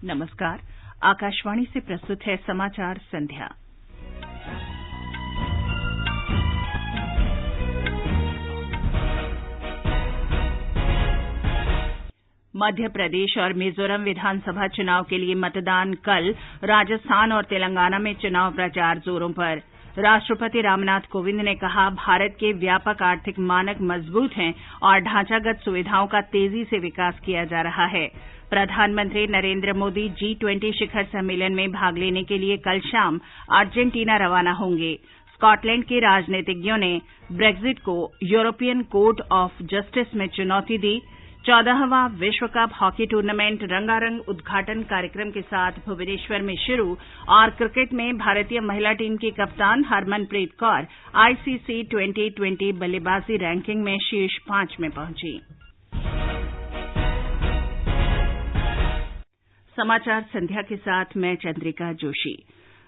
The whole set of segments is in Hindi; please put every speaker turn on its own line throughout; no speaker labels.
नमस्कार। आकाशवाणी से प्रस्तुत है समाचार संध्या। मध्य प्रदेश और मिजोरम विधानसभा चुनाव के लिए मतदान कल। राजस्थान और तेलंगाना में चुनाव प्रचार जोरों पर। राष्ट्रपति रामनाथ कोविंद ने कहा, भारत के व्यापक आर्थिक मानक मजबूत हैं और ढांचागत सुविधाओं का तेजी से विकास किया जा रहा है। प्रधानमंत्री नरेंद्र मोदी G20 शिखर सम्मेलन में भाग लेने के लिए कल शाम अर्जेंटीना रवाना होंगे। स्कॉटलैंड के राजनीतिज्ञों ने ब्रेक्जिट को यूरोपियन कोर्ट ऑफ जस्टिस में चुनौती दी। 14वां विश्व कप हॉकी टूर्नामेंट रंगारंग उद्घाटन कार्यक्रम के साथ भुवनेश्वर में शुरू और क्रिकेट में भारतीय महिला टीम की कप्तान हरमनप्रीत कौर ICC 2020 बल्लेबाजी रैंकिंग में शीर्ष 5 में पहुंची। समाचार संध्या के साथ मैं चंद्रिका जोशी।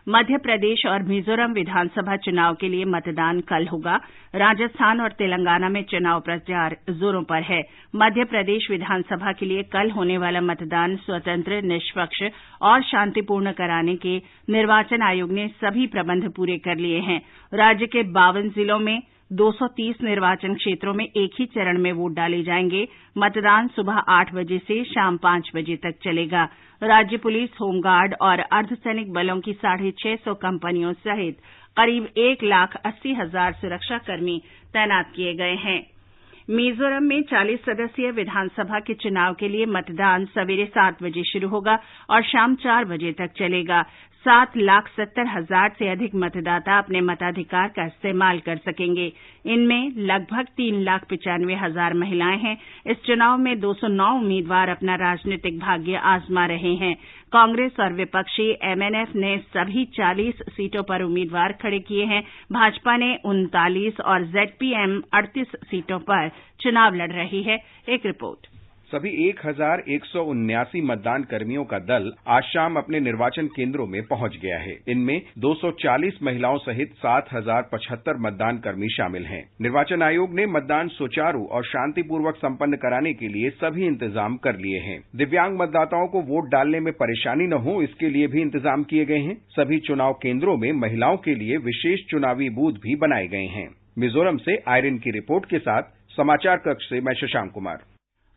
मध्य प्रदेश और मिजोरम विधानसभा चुनाव के लिए मतदान कल होगा। राजस्थान और तेलंगाना में चुनाव प्रचार जोरों पर है। मध्य प्रदेश विधानसभा के लिए कल होने वाला मतदान स्वतंत्र, निष्पक्ष और शांतिपूर्ण कराने के निर्वाचन आयोग ने सभी प्रबंध पूरे कर लिए हैं। राज्य के 52 जिलों में 230 निर्वाचन क्षेत्रों में एक ही चरण में वोट डाले जाएंगे। मतदान सुबह 8 बजे से शाम 5 बजे तक चलेगा। राज्य पुलिस, होमगार्ड और अर्धसैनिक बलों की 650 कंपनियों सहित करीब 1,80,000 सुरक्षाकर्मी तैनात किए गए हैं। मिजोरम में 40 सदस्यीय विधानसभा के चुनाव के लिए मतदान सवेरे 7 बजे शुरू होगा और शाम 4 बजे तक चलेगा। 7,70,000 से अधिक मतदाता अपने मताधिकार का इस्तेमाल कर सकेंगे। इनमें लगभग 3,95,000 महिलाएं हैं। इस चुनाव में 209 उम्मीदवार अपना राजनीतिक भाग्य आजमा रहे हैं। कांग्रेस और विपक्षी MNF ने सभी 40 सीटों पर उम्मीदवार खड़े किए हैं। भाजपा ने 39 और ZPM 38 सीटों पर चुनाव लड़ रही है। एक रिपोर्ट।
सभी 1,179 मतदान कर्मियों का दल आज शाम अपने निर्वाचन केंद्रों में पहुंच गया है। इनमें 240 महिलाओं सहित 7,075 मतदान कर्मी शामिल हैं। निर्वाचन आयोग ने मतदान सुचारू और शांतिपूर्वक संपन्न कराने के लिए सभी इंतजाम कर लिए हैं। दिव्यांग मतदाताओं को वोट डालने में परेशानी न हो, इसके लिए भी इंतजाम किए गए हैं। सभी चुनाव केंद्रों में महिलाओं के लिए विशेष चुनावी बूथ भी बनाए गए हैं। मिजोरम से आयरिन की रिपोर्ट के साथ समाचार कक्ष से मैं शशांक कुमार।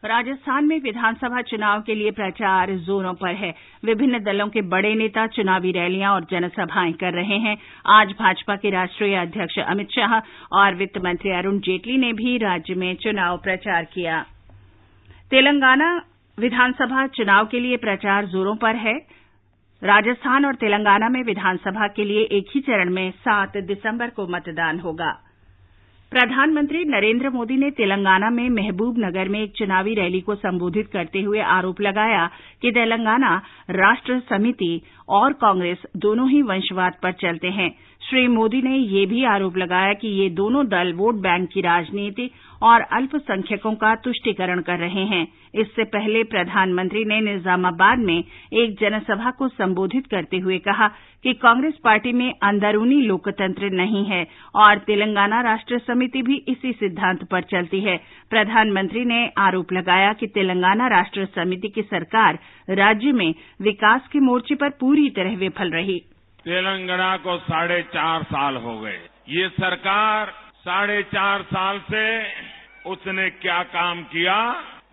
राजस्थान में विधानसभा चुनाव के लिए प्रचार जोरों पर है। विभिन्न दलों के बड़े नेता चुनावी रैलियां और जनसभाएं कर रहे हैं। आज भाजपा के राष्ट्रीय अध्यक्ष अमित शाह और वित्त मंत्री अरुण जेटली ने भी राज्य में चुनाव प्रचार किया। तेलंगाना विधानसभा चुनाव के लिए प्रचार जोरों पर है। राजस्थान और तेलंगाना में विधानसभा के लिए एक ही चरण में 7 दिसंबर को मतदान होगा। प्रधानमंत्री नरेंद्र मोदी ने तेलंगाना में महबूब नगर में एक चुनावी रैली को संबोधित करते हुए आरोप लगाया कि तेलंगाना राष्ट्र समिति और कांग्रेस दोनों ही वंशवाद पर चलते हैं। श्री मोदी ने यह भी आरोप लगाया कि ये दोनों दल वोट बैंक की राजनीति और अल्पसंख्यकों का तुष्टीकरण कर रहे हैं। इससे पहले प्रधानमंत्री ने निजामाबाद में एक जनसभा को संबोधित करते हुए कहा कि कांग्रेस पार्टी में अंदरूनी लोकतंत्र नहीं है और तेलंगाना राष्ट्र समिति भी इसी सिद्धांत पर चलती है। प्रधानमंत्री ने आरोप लगाया कि तेलंगाना राष्ट्र समिति की सरकार राज्य में विकास के मोर्चे पर पूरी तरह विफल रही।
तेलंगाना को 4.5 साल हो गए। ये सरकार 4.5 साल से उसने क्या काम किया?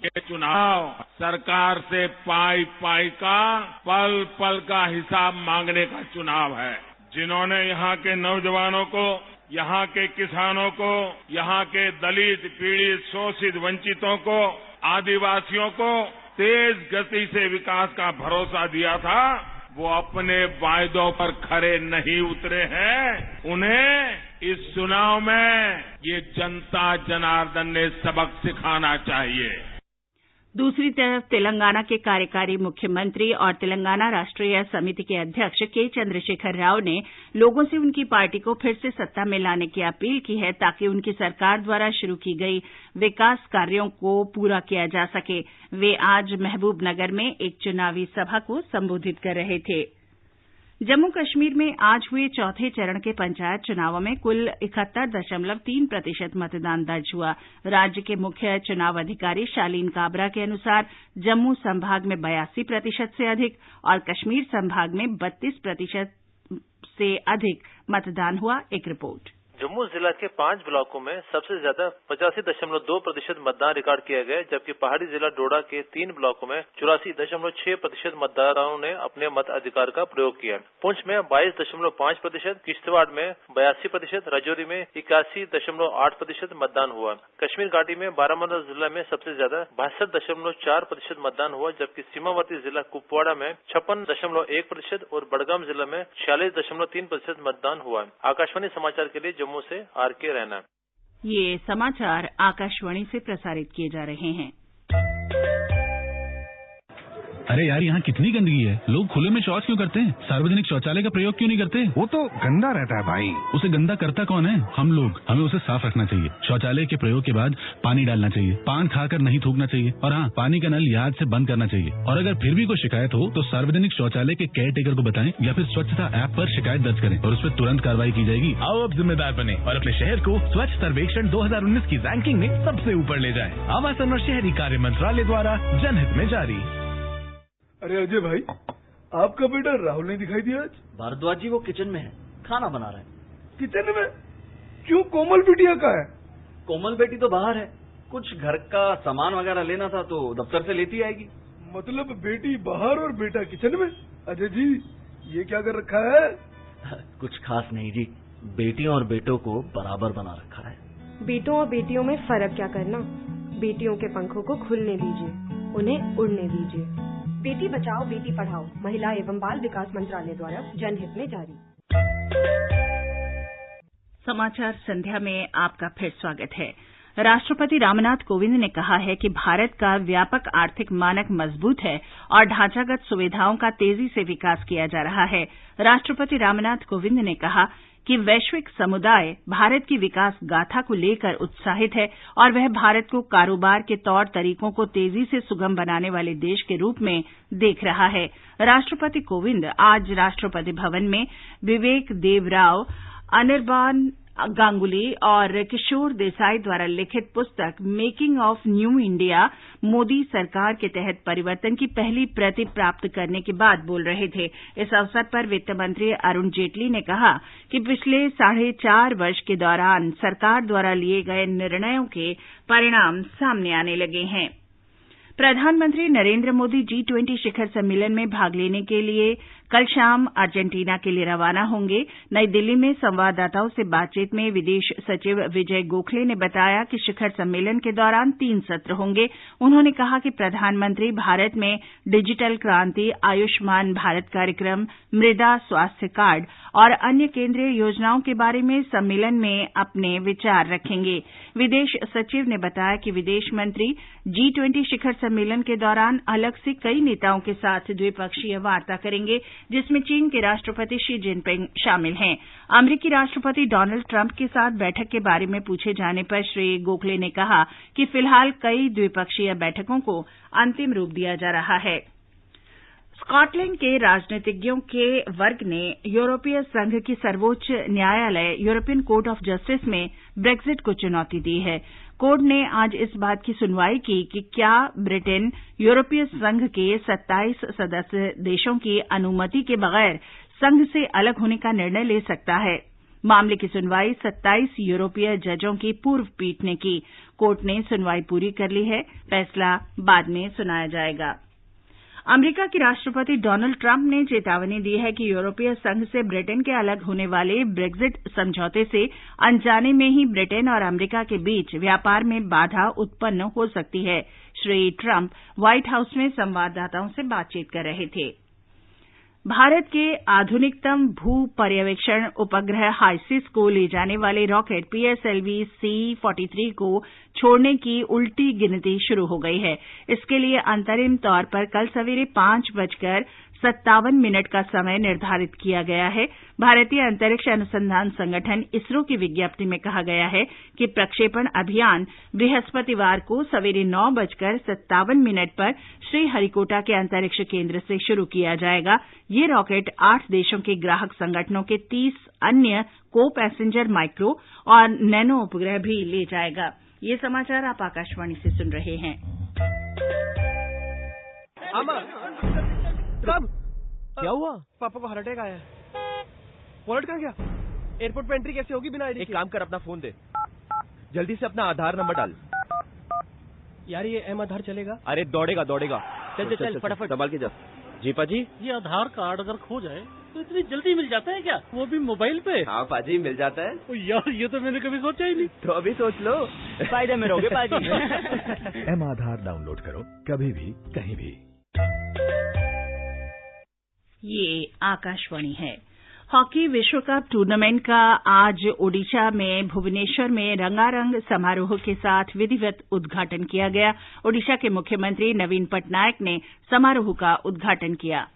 ये चुनाव सरकार से पाई का पल पल का हिसाब मांगने का चुनाव है। जिन्होंने यहाँ के नौजवानों को, यहाँ के किसानों को, यहाँ के दलित, पीड़ित, शोषित, वंचितों को, आदिवासियों को तेज गति से विकास का भरोसा दिया था, वो अपने वायदों पर खरे नहीं उतरे हैं। उन्हें इस चुनाव में ये जनता जनार्दन ने सबक सिखाना चाहिए।
दूसरी तरफ तेलंगाना के कार्यकारी मुख्यमंत्री और तेलंगाना राष्ट्रीय समिति के अध्यक्ष के चंद्रशेखर राव ने लोगों से उनकी पार्टी को फिर से सत्ता में लाने की अपील की है ताकि उनकी सरकार द्वारा शुरू की गई विकास कार्यों को पूरा किया जा सके। वे आज महबूब नगर में एक चुनावी सभा को संबोधित कर रहे थे। जम्मू कश्मीर में आज हुए चौथे चरण के पंचायत चुनावों में कुल 71.3% मतदान दर्ज हुआ। राज्य के मुख्य चुनाव अधिकारी शालीन काबरा के अनुसार जम्मू संभाग में 82% से अधिक और कश्मीर संभाग में 32% से अधिक मतदान हुआ। एक रिपोर्ट।
जम्मू जिला के 5 ब्लॉकों में सबसे ज्यादा 85.2% मतदान रिकॉर्ड किया गया, जबकि पहाड़ी जिला डोडा के 3 ब्लॉकों में 84.6% मतदाताओं ने अपने मत अधिकार का प्रयोग किया। पुंछ में 22.5%, किश्तवाड़ में 82%, राजौरी में 81.8% मतदान हुआ। कश्मीर घाटी में बारामूला जिला में सबसे ज्यादा 62.4% मतदान हुआ, जबकि सीमावर्ती जिला कुपवाड़ा में 56.1% और बड़गाम जिला में 46.3% मतदान हुआ। आकाशवाणी समाचार के लिए जम्मू से आरके रैना।
ये समाचार आकाशवाणी से प्रसारित किए जा रहे हैं।
अरे यार, यहाँ कितनी गंदगी है। लोग खुले में शौच क्यों करते हैं? सार्वजनिक शौचालय का प्रयोग क्यों नहीं करते?
वो तो गंदा रहता है भाई।
उसे गंदा करता कौन है? हम लोग। हमें उसे साफ रखना चाहिए। शौचालय के प्रयोग के बाद पानी डालना चाहिए। पान खाकर नहीं थूकना चाहिए और हाँ, पानी का नल याद से बंद करना चाहिए। और अगर फिर भी कोई शिकायत हो तो सार्वजनिक शौचालय के केयर टेकर को बताएं या फिर स्वच्छता ऐप पर शिकायत दर्ज करें और उस पर तुरंत कार्रवाई की जाएगी।
आओ अब जिम्मेदार बने और अपने शहर को स्वच्छ सर्वेक्षण 2019 की रैंकिंग में सबसे ऊपर ले जाएं। आवासन और शहरी कार्य मंत्रालय द्वारा जनहित में जारी।
अरे अजय भाई, आपका बेटा राहुल नहीं दिखाई दिया आज?
भारद्वाज जी वो किचन में है, खाना बना रहे हैं।
किचन में? क्यों, कोमल बिटिया का है?
कोमल बेटी तो बाहर है, कुछ घर का सामान वगैरह लेना था तो दफ्तर से लेती आएगी।
मतलब बेटी बाहर और बेटा किचन में? अजय जी, ये क्या कर रखा है?
कुछ खास नहीं जी, बेटियों और बेटों को बराबर बना रखा है।
बेटों और बेटियों में फर्क क्या करना? बेटियों के पंखों को खुलने दीजिए, उन्हें उड़ने दीजिए। बेटी बचाओ बेटी पढ़ाओ, महिला एवं बाल विकास मंत्रालय द्वारा जनहित में जारी।
समाचार संध्या में आपका फिर स्वागत है। राष्ट्रपति रामनाथ कोविंद ने कहा है कि भारत का व्यापक आर्थिक मानक मजबूत है और ढांचागत सुविधाओं का तेजी से विकास किया जा रहा है। राष्ट्रपति रामनाथ कोविंद ने कहा कि वैश्विक समुदाय भारत की विकास गाथा को लेकर उत्साहित है और वह भारत को कारोबार के तौर तरीकों को तेजी से सुगम बनाने वाले देश के रूप में देख रहा है। राष्ट्रपति कोविंद आज राष्ट्रपति भवन में विवेक देवराव, अनिर्बान गांगुली और किशोर देसाई द्वारा लिखित पुस्तक making of new India, Modi सरकार के तहत परिवर्तन की पहली प्रति प्राप्त करने के बाद बोल रहे थे। इस अवसर पर वित्त मंत्री अरुण जेटली ने कहा कि पिछले 4.5 वर्ष के दौरान सरकार द्वारा लिए गए निर्णयों के परिणाम सामने आने लगे हैं। प्रधानमंत्री नरेंद्र मोदी G20 शिखर सम्मेलन में भाग लेने के लिए कल शाम अर्जेंटीना के लिए रवाना होंगे। नई दिल्ली में संवाददाताओं से बातचीत में विदेश सचिव विजय गोखले ने बताया कि शिखर सम्मेलन के दौरान 3 सत्र होंगे। उन्होंने कहा कि प्रधानमंत्री भारत में डिजिटल क्रांति, आयुष्मान भारत कार्यक्रम, मृदा स्वास्थ्य कार्ड और अन्य केंद्रीय योजनाओं के बारे में सम्मेलन में अपने विचार रखेंगे। विदेश सचिव ने बताया कि विदेश मंत्री G20 शिखर सम्मेलन के दौरान अलग से कई नेताओं के साथ द्विपक्षीय वार्ता करेंगे, जिसमें चीन के राष्ट्रपति शी जिनपिंग शामिल हैं। अमेरिकी राष्ट्रपति डोनाल्ड ट्रंप के साथ बैठक के बारे में पूछे जाने पर श्री गोखले ने कहा कि फिलहाल कई द्विपक्षीय बैठकों को अंतिम रूप दिया जा रहा है। स्कॉटलैंड के राजनीतिज्ञों के वर्ग ने यूरोपीय संघ की सर्वोच्च न्यायालय यूरोपियन कोर्ट ऑफ जस्टिस में ब्रेक्जिट को चुनौती दी है। कोर्ट ने आज इस बात की सुनवाई की कि क्या ब्रिटेन यूरोपीय संघ के 27 सदस्य देशों की अनुमति के बगैर संघ से अलग होने का निर्णय ले सकता है। मामले की सुनवाई 27 यूरोपीय जजों की पूर्व पीठ ने की। कोर्ट ने सुनवाई पूरी कर ली है, फैसला बाद में सुनाया जाएगा। अमेरिका के राष्ट्रपति डोनाल्ड ट्रंप ने चेतावनी दी है कि यूरोपीय संघ से ब्रिटेन के अलग होने वाले ब्रेक्जिट समझौते से अनजाने में ही ब्रिटेन और अमेरिका के बीच व्यापार में बाधा उत्पन्न हो सकती है। श्री ट्रंप व्हाइट हाउस में संवाददाताओं से बातचीत कर रहे थे। भारत के आधुनिकतम भू पर्यवेक्षण उपग्रह हाइसिस को ले जाने वाले रॉकेट PSLV C-43 को छोड़ने की उल्टी गिनती शुरू हो गई है। इसके लिए अंतरिम तौर पर कल सवेरे 5:47 57 मिनट का समय निर्धारित किया गया है। भारतीय अंतरिक्ष अनुसंधान संगठन इसरो की विज्ञप्ति में कहा गया है कि प्रक्षेपण अभियान बृहस्पतिवार को सवेरे 9:57 पर श्रीहरिकोटा के अंतरिक्ष केंद्र से शुरू किया जाएगा। ये रॉकेट 8 देशों के ग्राहक संगठनों के 30 अन्य को पैसेंजर माइक्रो और नैनो उपग्रह भी ले जाएगा। ये समाचार आप आकाशवाणी से सुन रहे हैं।
कब? क्या हुआ? पापा को हार्ट अटैक आया है। वॉलेट कहाँ गया? एयरपोर्ट पे एंट्री कैसे होगी बिना आईडी? एक काम कर, अपना फोन दे, जल्दी से अपना आधार नंबर डाल। यार ये एम आधार चलेगा? अरे दौड़ेगा। चल फटाफट संभाल के जा। जी पाजी,
ये आधार कार्ड अगर खो जाए तो इतनी जल्दी मिल जाता है क्या? वो भी मोबाइल पे?
हाँ पाजी, मिल जाता है।
यार ये तो मैंने कभी सोचा ही नहीं।
तो अभी सोच लो, फायदे में रहोगे पाजी।
एम आधार डाउनलोड करो, कभी भी कहीं भी।
ये आकाशवाणी है। हॉकी विश्व कप टूर्नामेंट का आज ओडिशा में भुवनेश्वर में रंगारंग समारोह के साथ विधिवत उद्घाटन किया गया। ओडिशा के मुख्यमंत्री नवीन पटनायक ने समारोह का उद्घाटन किया।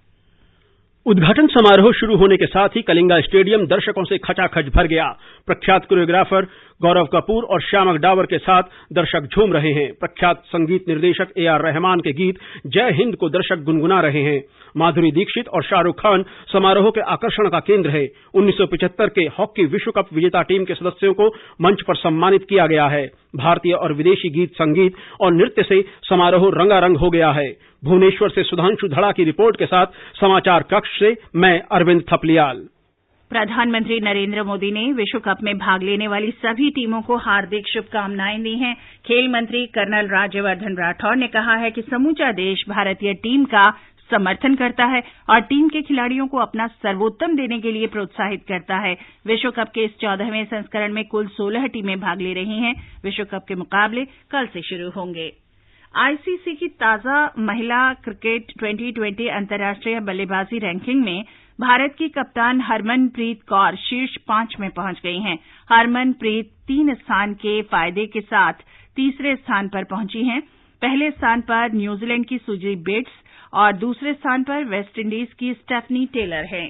उद्घाटन समारोह शुरू होने के साथ ही कलिंगा स्टेडियम दर्शकों से खचाखच भर गया। प्रख्यात कोरियोग्राफर गौरव कपूर और श्यामक डावर के साथ दर्शक झूम रहे हैं। प्रख्यात संगीत निर्देशक ए.आर. रहमान के गीत जय हिंद को दर्शक गुनगुना रहे हैं। माधुरी दीक्षित और शाहरुख खान समारोह के आकर्षण का केंद्र है। 1975 के हॉकी विश्व कप विजेता टीम के सदस्यों को मंच पर सम्मानित किया गया है। भारतीय और विदेशी गीत, संगीत और नृत्य से समारोह रंगारंग हो गया है। भुवनेश्वर से सुधांशु धड़ा की रिपोर्ट के साथ समाचार कक्ष से मैं अरविंद थपलियाल।
प्रधानमंत्री नरेंद्र मोदी ने विश्व कप में भाग लेने वाली सभी टीमों को हार्दिक शुभकामनाएं दी हैं। खेल मंत्री कर्नल राज्यवर्धन राठौड़ ने कहा है कि समूचा देश भारतीय टीम का समर्थन करता है और टीम के खिलाड़ियों को अपना सर्वोत्तम देने के लिए प्रोत्साहित करता है। विश्व कप के इस 14वें संस्करण में कुल 16 टीमें भाग ले रही हैं। विश्व कप के मुकाबले कल से शुरू होंगे। आईसीसी की ताजा महिला क्रिकेट 2020 अंतर्राष्ट्रीय बल्लेबाजी रैंकिंग में भारत की कप्तान हरमनप्रीत कौर शीर्ष 5 में पहुंच गई हैं। हरमनप्रीत 3 स्थान के फायदे के साथ तीसरे स्थान पर पहुंची हैं। पहले स्थान पर न्यूजीलैंड की सुजी बेट्स और दूसरे स्थान पर वेस्टइंडीज की स्टेफनी टेलर हैं।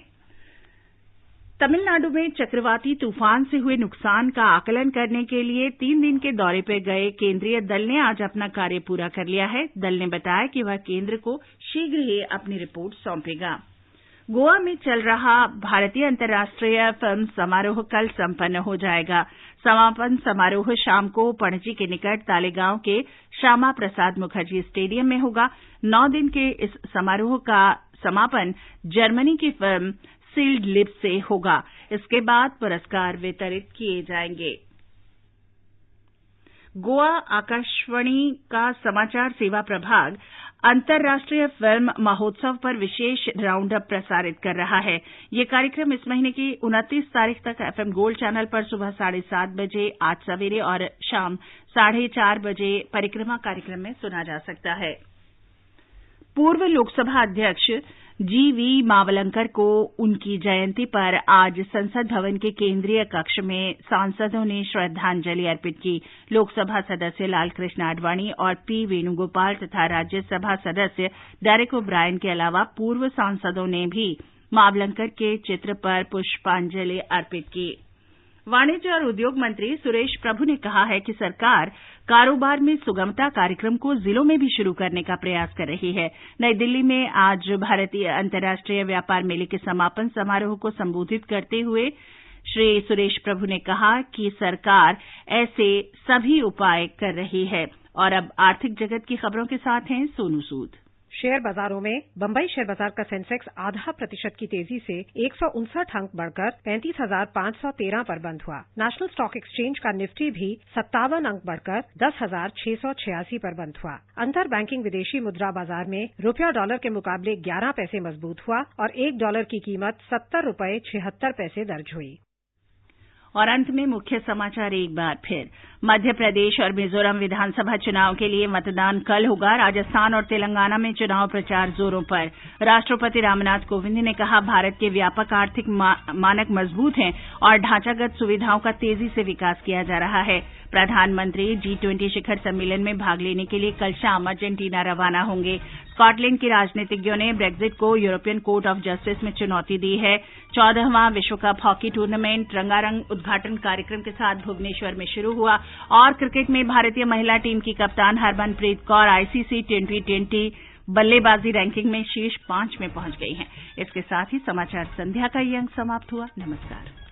तमिलनाडु में चक्रवाती तूफान से हुए नुकसान का आकलन करने के लिए 3 दिन के दौरे पर गए केंद्रीय दल ने आज अपना कार्य पूरा कर लिया है। दल ने बताया कि वह केंद्र को शीघ्र ही अपनी रिपोर्ट सौंपेगा। गोवा में चल रहा भारतीय अंतर्राष्ट्रीय फिल्म समारोह कल संपन्न हो जाएगा। समापन समारोह शाम को पणजी के निकट तालेगांव के श्यामा प्रसाद मुखर्जी स्टेडियम में होगा। 9 दिन के इस समारोह का समापन जर्मनी की फिल्म सील्ड लिप्स से होगा। इसके बाद पुरस्कार वितरित किए जाएंगे। गोवा आकाशवाणी का समाचार सेवा प्रभाग अंतर्राष्ट्रीय फिल्म महोत्सव पर विशेष राउंड अप प्रसारित कर रहा है। ये कार्यक्रम इस महीने की 29 तारीख तक एफएम गोल्ड चैनल पर सुबह 7:30 बजे, आज सवेरे और शाम 4:30 बजे परिक्रमा कार्यक्रम में सुना जा सकता है। पूर्व लोकसभा अध्यक्ष जीवी मावलंकर को उनकी जयंती पर आज संसद भवन के केंद्रीय कक्ष में सांसदों ने श्रद्धांजलि अर्पित की। लोकसभा सदस्य लालकृष्ण आडवाणी और पी वेणुगोपाल तथा राज्यसभा सदस्य डेरेक ओब्रायन के अलावा पूर्व सांसदों ने भी मावलंकर के चित्र पर पुष्पांजलि अर्पित की। वाणिज्य और उद्योग मंत्री सुरेश प्रभु ने कहा है कि सरकार कारोबार में सुगमता कार्यक्रम को जिलों में भी शुरू करने का प्रयास कर रही है। नई दिल्ली में आज भारतीय अंतर्राष्ट्रीय व्यापार मेले के समापन समारोह को संबोधित करते हुए श्री सुरेश प्रभु ने कहा कि सरकार ऐसे सभी उपाय कर रही है। और अब आर्थिक जगत की खबरों के साथ हैं सोनू सूद।
शेयर बाजारों में बंबई शेयर बाजार का सेंसेक्स 0.5% की तेजी से 159 अंक बढ़कर 35,513 पर बंद हुआ। नेशनल स्टॉक एक्सचेंज का निफ्टी भी 57 अंक बढ़कर 10,686 पर बंद हुआ। अंतर बैंकिंग विदेशी मुद्रा बाजार में रुपया डॉलर के मुकाबले 11 पैसे मजबूत हुआ और $1 की कीमत 70 रुपये 76 पैसे दर्ज हुई।
और अंत में मुख्य समाचार एक बार फिर। मध्य प्रदेश और मिजोरम विधानसभा चुनाव के लिए मतदान कल होगा। राजस्थान और तेलंगाना में चुनाव प्रचार जोरों पर। राष्ट्रपति रामनाथ कोविंद ने कहा, भारत के व्यापक आर्थिक मानक मजबूत हैं और ढांचागत सुविधाओं का तेजी से विकास किया जा रहा है। प्रधानमंत्री G20 शिखर सम्मेलन में भाग लेने के लिए कल शाम अर्जेंटीना रवाना होंगे। स्कॉटलैंड के राजनीतिज्ञों ने ब्रेक्जिट को यूरोपियन कोर्ट ऑफ जस्टिस में चुनौती दी है। 14वां विश्व कप हॉकी टूर्नामेंट रंगारंग उद्घाटन कार्यक्रम के साथ भुवनेश्वर में शुरू हुआ और क्रिकेट में भारतीय महिला टीम की कप्तान हरमनप्रीत कौर ICC T20 बल्लेबाजी रैंकिंग में शीर्ष 5 में पहुंच गई हैं। इसके साथ ही समाचार संध्या का ये अंक समाप्त हुआ। नमस्कार।